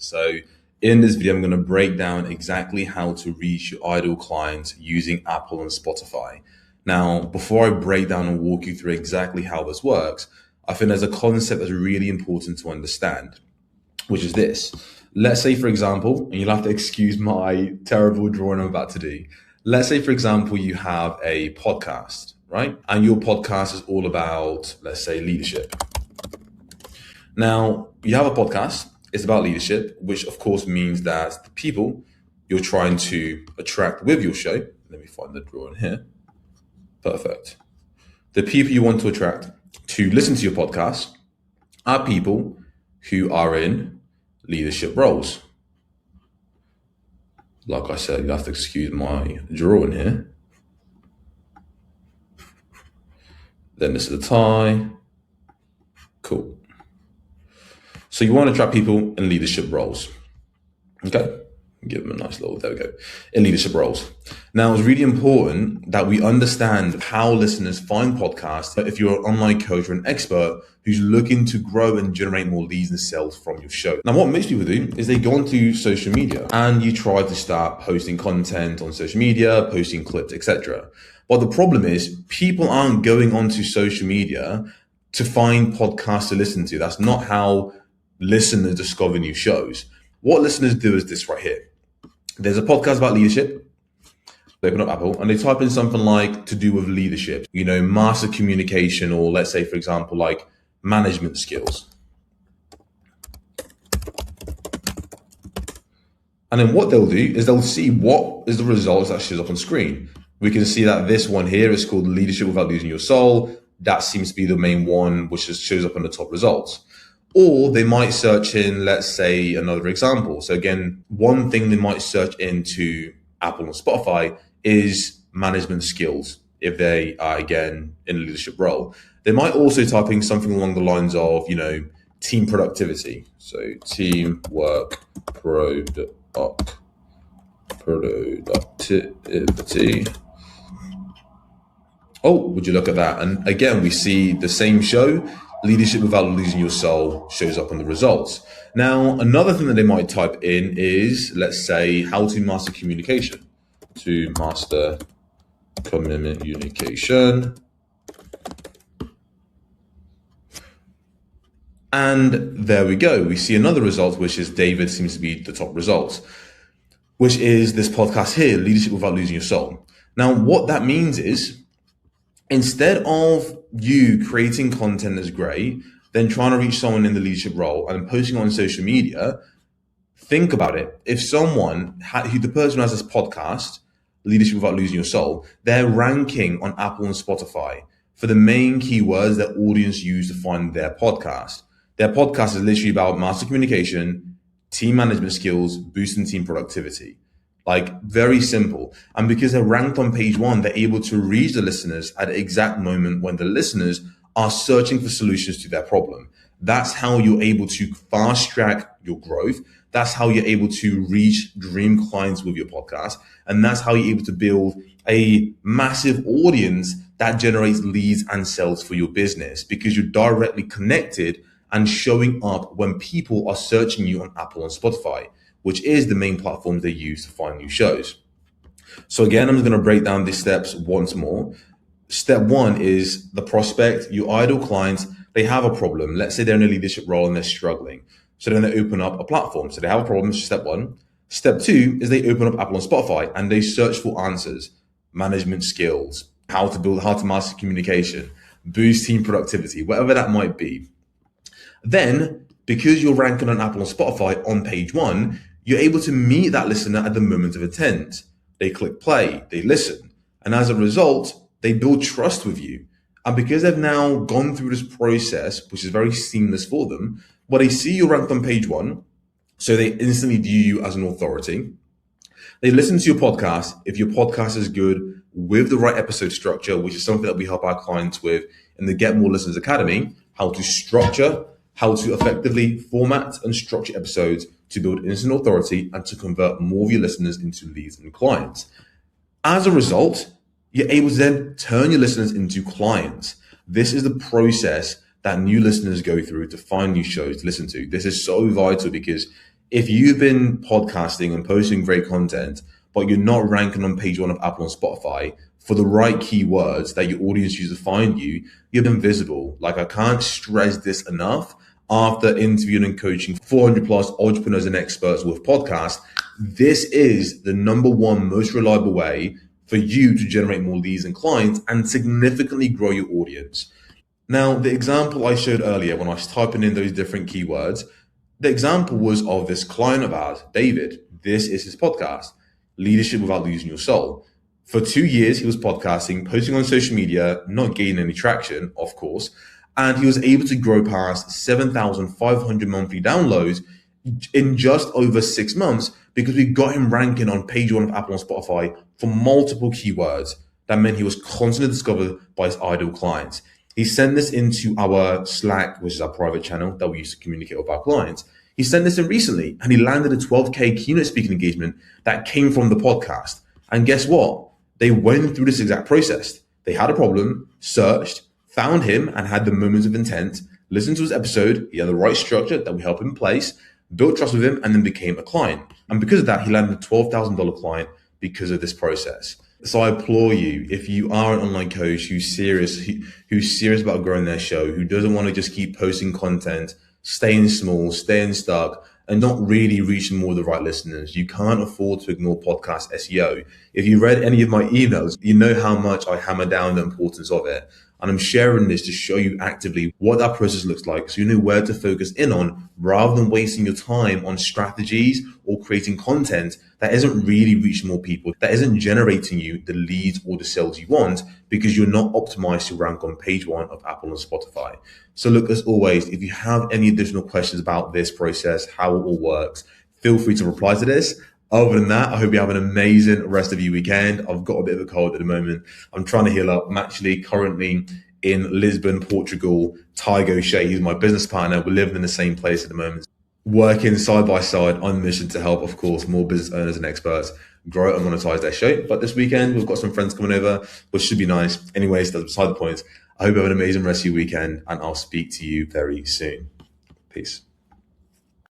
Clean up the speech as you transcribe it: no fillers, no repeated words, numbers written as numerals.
So in this video, I'm going to break down exactly how to reach your ideal clients using Apple and Spotify. Now, before I break down and walk you through exactly how this works, I think there's a concept that's really important to understand, which is this. Let's say, for example, and you'll have to excuse my terrible drawing I'm about to do. Let's say, for example, you have a podcast, right? And your podcast is all about, let's say, leadership. Now, you have a podcast, it's about leadership, which of course means that the people you're trying to attract with your show, let me find the drawing here. Perfect. The people you want to attract to listen to your podcast are people who are in leadership roles. Like I said, you have to excuse my drawing here. Then this is the tie. Cool. So you want to attract people in leadership roles. Okay. Give them a nice little, there we go, in leadership roles. Now, it's really important that we understand how listeners find podcasts. If you're an online coach or an expert who's looking to grow and generate more leads and sales from your show. Now, what most people do is they go onto social media and you try to start posting content on social media, posting clips, etc. But the problem is people aren't going onto social media to find podcasts to listen to. That's not how listeners discover new shows. What listeners do is this right here. There's a podcast about leadership. They open up Apple and they type in something like to do with leadership, master communication, or let's say, for example, like management skills. And then what they'll do is they'll see what is the results that shows up on screen. We can see that this one here is called Leadership Without Losing Your Soul. That seems to be the main one, which just shows up in the top results. Or they might search in, let's say, another example. So again, one thing they might search into Apple and Spotify is management skills, if they are, again, in a leadership role. They might also type in something along the lines of, team productivity. So teamwork, productivity. Oh, would you look at that? And again, we see the same show. Leadership Without Losing Your Soul shows up on the results. Now, another thing that they might type in is, let's say, how to master communication. To master communication. And there we go. We see another result, which is David seems to be the top result, which is this podcast here, Leadership Without Losing Your Soul. Now, what that means is, instead of you creating content that's great, then trying to reach someone in the leadership role and posting on social media, think about it. If someone, the person who has this podcast, Leadership Without Losing Your Soul, they're ranking on Apple and Spotify for the main keywords that audience use to find their podcast. Their podcast is literally about master communication, team management skills, boosting team productivity. Like, very simple. And because they're ranked on page one, they're able to reach the listeners at the exact moment when the listeners are searching for solutions to their problem. That's how you're able to fast track your growth. That's how you're able to reach dream clients with your podcast. And that's how you're able to build a massive audience that generates leads and sales for your business, because you're directly connected and showing up when people are searching you on Apple and Spotify, which is the main platforms they use to find new shows. So again, I'm just going to break down these steps once more. Step one is the prospect, your ideal clients, they have a problem. Let's say they're in a leadership role and they're struggling. So then they open up a platform. So they have a problem, step one. Step two is they open up Apple and Spotify and they search for answers, management skills, how to master communication, boost team productivity, whatever that might be. Then, because you're ranking on Apple and Spotify on page one, you're able to meet that listener at the moment of intent. They click play, they listen. And as a result, they build trust with you. And because they've now gone through this process, which is very seamless for them, well, they see you ranked on page one, so they instantly view you as an authority. They listen to your podcast. If your podcast is good with the right episode structure, which is something that we help our clients with in the Get More Listeners Academy, how to effectively format and structure episodes to build instant authority and to convert more of your listeners into leads and clients. As a result, you're able to then turn your listeners into clients. This is the process that new listeners go through to find new shows to listen to. This is so vital because If you've been podcasting and posting great content, but you're not ranking on page one of Apple and Spotify for the right keywords that your audience uses to find you, you're invisible. Like, I can't stress this enough. After interviewing and coaching 400 plus entrepreneurs and experts with podcasts, this is the number one most reliable way for you to generate more leads and clients and significantly grow your audience. Now, the example I showed earlier when I was typing in those different keywords, the example was of this client of ours, David. This is his podcast, Leadership Without Losing Your Soul. For 2 years, he was podcasting, posting on social media, not gaining any traction, of course, and he was able to grow past 7,500 monthly downloads in just over 6 months because we got him ranking on page one of Apple and Spotify for multiple keywords. That meant he was constantly discovered by his ideal clients. He sent this into our Slack, which is our private channel that we use to communicate with our clients. He sent this in recently and he landed a 12K keynote speaking engagement that came from the podcast. And guess what? They went through this exact process. They had a problem, searched, found him and had the moments of intent, listened to his episode, he had the right structure that we help him place, built trust with him, and then became a client. And because of that, he landed a $12,000 client because of this process. So I implore you, if you are an online coach who's serious about growing their show, who doesn't want to just keep posting content, staying small, staying stuck, and not really reaching more of the right listeners, you can't afford to ignore podcast SEO. If you read any of my emails, you know how much I hammer down the importance of it. And I'm sharing this to show you actively what that process looks like so you know where to focus in on rather than wasting your time on strategies or creating content that isn't really reaching more people, that isn't generating you the leads or the sales you want because you're not optimized to rank on page one of Apple and Spotify. So look, as always, if you have any additional questions about this process, how it all works, feel free to reply to this. Other than that, I hope you have an amazing rest of your weekend. I've got a bit of a cold at the moment. I'm trying to heal up. I'm actually currently in Lisbon, Portugal. Tygo Shea, he's my business partner. We're living in the same place at the moment, working side by side on a mission to help, of course, more business owners and experts grow and monetize their show. But this weekend, we've got some friends coming over, which should be nice. Anyways, that's beside the point. I hope you have an amazing rest of your weekend, and I'll speak to you very soon. Peace.